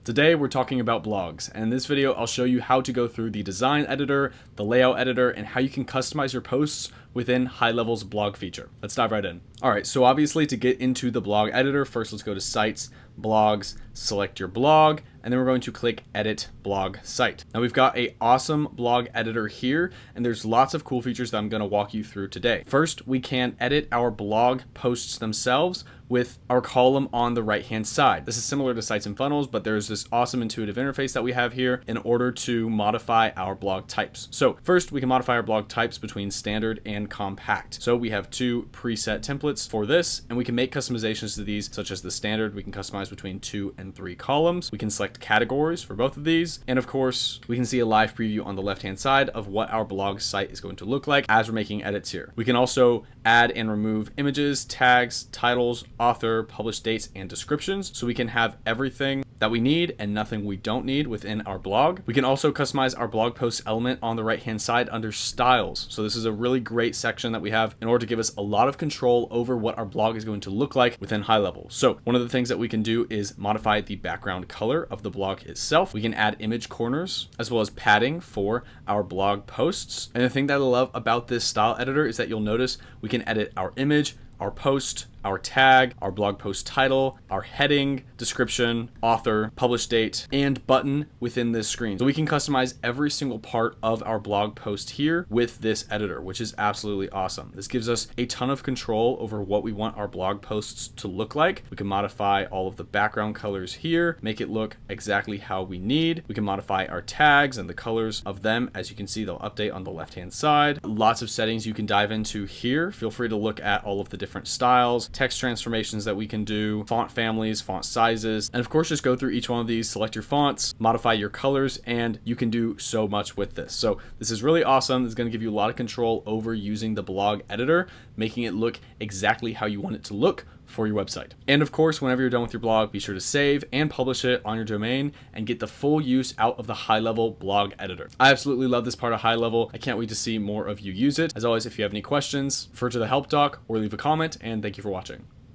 Today we're talking about blogs, and in this video I'll show you how to go through the design editor, the layout editor, and how you can customize your posts within GoHighLevel's blog feature. Let's dive right in. Alright, so obviously to get into the blog editor, first let's go to Sites, Blogs, select your blog, and then we're going to click Edit Blog Site. Now we've got an awesome blog editor here, and there's lots of cool features that I'm going to walk you through today. First, we can edit our blog posts themselves with our column on the right hand side. This is similar to Sites and Funnels, but there's this awesome intuitive interface that we have here in order to modify our blog types. So first, we can modify our blog types between standard and compact. So we have two preset templates for this, and we can make customizations to these, such as the standard. We can customize between 2 and 3 columns. We can select categories for both of these. And of course, we can see a live preview on the left-hand side of what our blog site is going to look like as we're making edits here. We can also add and remove images, tags, titles, author, published dates, and descriptions. So we can have everything that we need and nothing we don't need within our blog. We can also customize our blog post element on the right-hand side under styles. So this is a really great section that we have in order to give us a lot of control over what our blog is going to look like within GoHighLevel. So one of the things that we can do is modify the background color of the blog itself. We can add image corners as well as padding for our blog posts. And the thing that I love about this style editor is that you'll notice we can edit our image, our post, our tag, our blog post title, our heading, description, author, published date, and button within this screen. So we can customize every single part of our blog post here with this editor, which is absolutely awesome. This gives us a ton of control over what we want our blog posts to look like. We can modify all of the background colors here, make it look exactly how we need. We can modify our tags and the colors of them. As you can see, they'll update on the left-hand side. Lots of settings you can dive into here. Feel free to look at all of the different styles, text transformations that we can do, font families, font sizes, and of course just go through each one of these, select your fonts, modify your colors, and you can do so much with this. So this is really awesome. This is going to give you a lot of control over using the blog editor, making it look exactly how you want it to look for your website. And of course, whenever you're done with your blog, be sure to save and publish it on your domain and get the full use out of the GoHighLevel blog editor. I absolutely love this part of GoHighLevel. I can't wait to see more of you use it. As always, if you have any questions, refer to the help doc or leave a comment, and thank you for watching.